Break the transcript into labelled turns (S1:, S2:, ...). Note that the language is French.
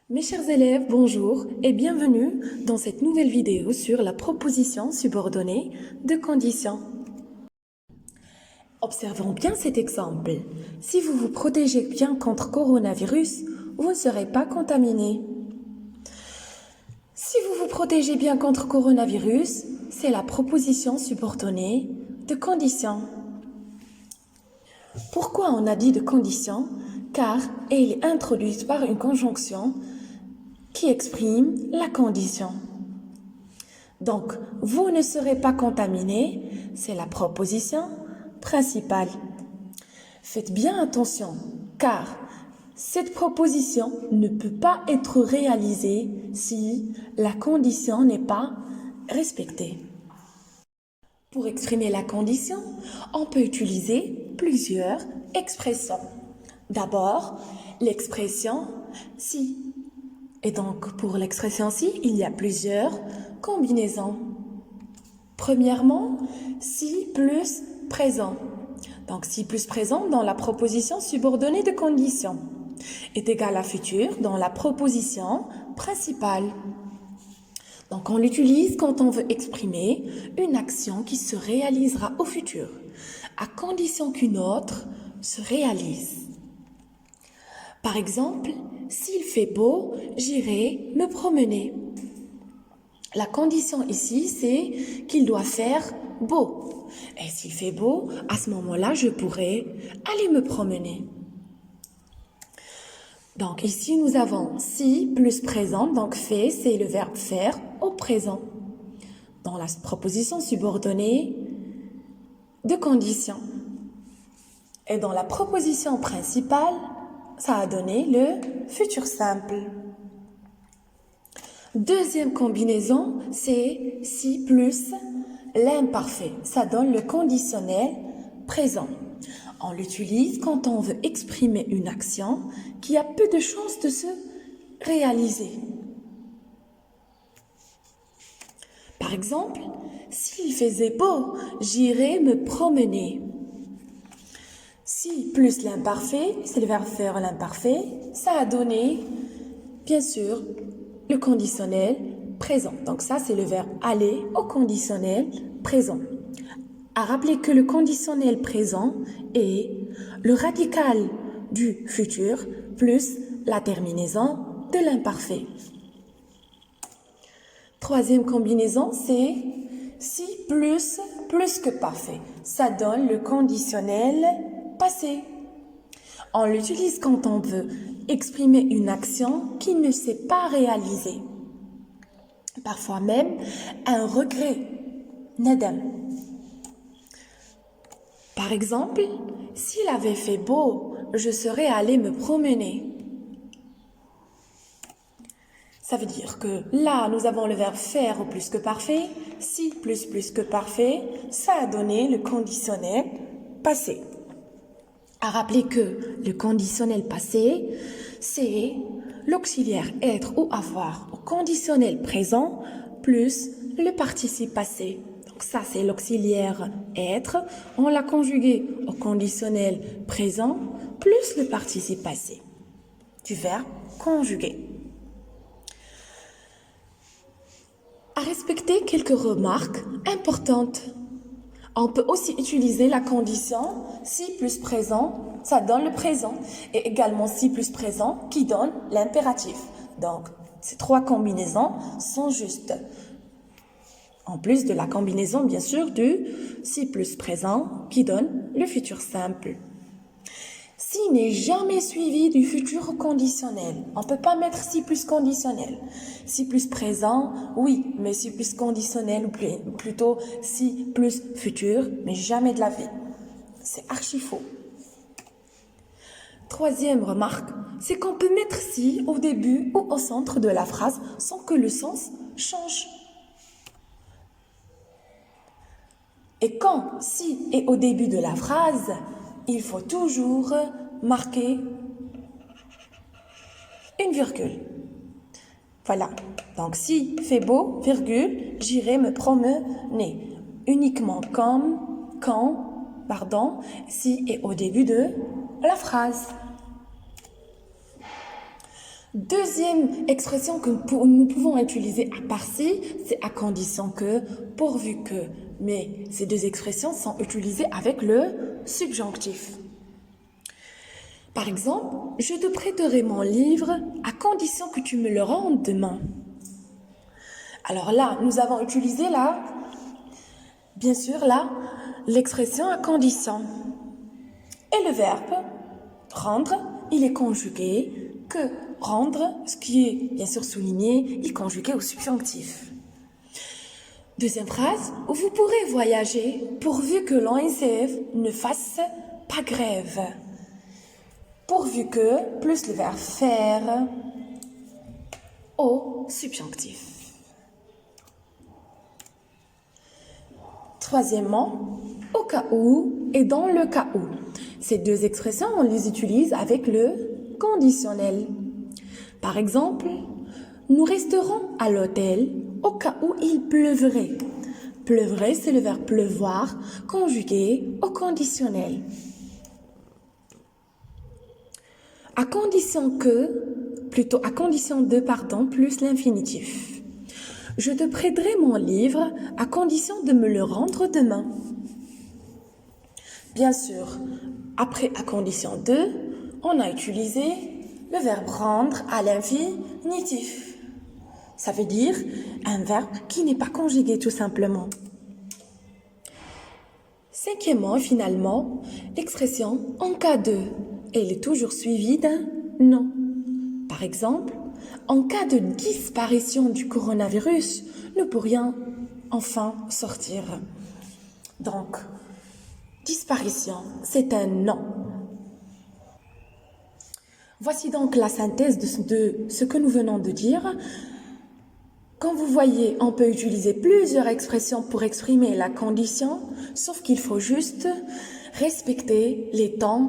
S1: Mes chers élèves, bonjour et bienvenue dans cette nouvelle vidéo sur la proposition subordonnée de conditions. Observons bien cet exemple. Si vous vous protégez bien contre coronavirus, vous ne serez pas contaminé. Si vous vous protégez bien contre coronavirus, c'est la proposition subordonnée de conditions. Pourquoi on a dit de conditions? Car elle est introduite par une conjonction qui exprime la condition. Donc, vous ne serez pas contaminé, c'est la proposition principale. Faites bien attention, car cette proposition ne peut pas être réalisée si la condition n'est pas respectée. Pour exprimer la condition, on peut utiliser plusieurs expressions. D'abord, l'expression « si ». Et donc, pour l'expression « si », il y a plusieurs combinaisons. Premièrement, si plus présent. Donc, si plus présent dans la proposition subordonnée de condition est égal à futur dans la proposition principale. Donc, on l'utilise quand on veut exprimer une action qui se réalisera au futur, à condition qu'une autre se réalise. Par exemple, s'il fait beau, j'irai me promener. La condition ici, c'est qu'il doit faire beau. Et s'il fait beau, à ce moment-là, je pourrai aller me promener. Donc ici, nous avons si plus présent, donc fait, c'est le verbe faire au présent. Dans la proposition subordonnée de condition. Et dans la proposition principale, ça a donné le futur simple. Deuxième combinaison, c'est si plus l'imparfait. Ça donne le conditionnel présent. On l'utilise quand on veut exprimer une action qui a peu de chances de se réaliser. Par exemple, s'il faisait beau, j'irais me promener. Si plus l'imparfait, c'est le verbe faire l'imparfait, ça a donné, bien sûr, le conditionnel présent. Donc ça, c'est le verbe aller au conditionnel présent. À rappeler que le conditionnel présent est le radical du futur plus la terminaison de l'imparfait. Troisième combinaison, c'est si plus que parfait. Ça donne le conditionnel passé. On l'utilise quand on veut exprimer une action qui ne s'est pas réalisée. Parfois même un regret, nadam. Par exemple, s'il avait fait beau, je serais allé me promener. Ça veut dire que là, nous avons le verbe faire au plus que parfait. Si plus que parfait, ça a donné le conditionnel passé. À rappeler que le conditionnel passé, c'est l'auxiliaire être ou avoir au conditionnel présent plus le participe passé. Donc ça, c'est l'auxiliaire être. On l'a conjugué au conditionnel présent plus le participe passé du verbe conjugué. À respecter quelques remarques importantes. On peut aussi utiliser la condition si plus présent, ça donne le présent, et également si plus présent qui donne l'impératif. Donc, ces trois combinaisons sont justes. En plus de la combinaison, bien sûr, du si plus présent qui donne le futur simple. Si n'est jamais suivi du futur conditionnel. On ne peut pas mettre si plus conditionnel. Si plus présent, oui, mais si plus conditionnel, ou plutôt si plus futur, mais jamais de la vie. C'est archi faux. Troisième remarque, c'est qu'on peut mettre si au début ou au centre de la phrase sans que le sens change. Et quand si est au début de la phrase, il faut toujours marquer une virgule. Voilà. Donc, si fait beau, virgule, j'irai me promener. Uniquement si est au début de la phrase. Deuxième expression que nous pouvons utiliser à part si, c'est à condition que, pourvu que. Mais ces deux expressions sont utilisées avec le subjonctif. Par exemple, je te prêterai mon livre à condition que tu me le rendes demain. Alors là, nous avons utilisé bien sûr, l'expression à condition. Et le verbe rendre, il est conjugué que rendre, ce qui est bien sûr souligné, il est conjugué au subjonctif. Deuxième phrase, vous pourrez voyager pourvu que l'ONCF ne fasse pas grève. Pourvu que, plus le verbe faire, au subjonctif. Troisièmement, au cas où et dans le cas où. Ces deux expressions, on les utilise avec le conditionnel. Par exemple, nous resterons à l'hôtel au cas où il pleuvrait. Pleuvrait, c'est le verbe pleuvoir conjugué au conditionnel. À condition de, plus l'infinitif. Je te prêterai mon livre à condition de me le rendre demain. Bien sûr, après à condition de, on a utilisé le verbe rendre à l'infinitif. Ça veut dire un verbe qui n'est pas conjugué tout simplement. Cinquièmement, finalement, l'expression en cas de, elle est toujours suivie d'un non. Par exemple, en cas de disparition du coronavirus, nous pourrions enfin sortir. Donc, disparition, c'est un non. Voici donc la synthèse de ce que nous venons de dire. Quand vous voyez, on peut utiliser plusieurs expressions pour exprimer la condition, sauf qu'il faut juste respecter les temps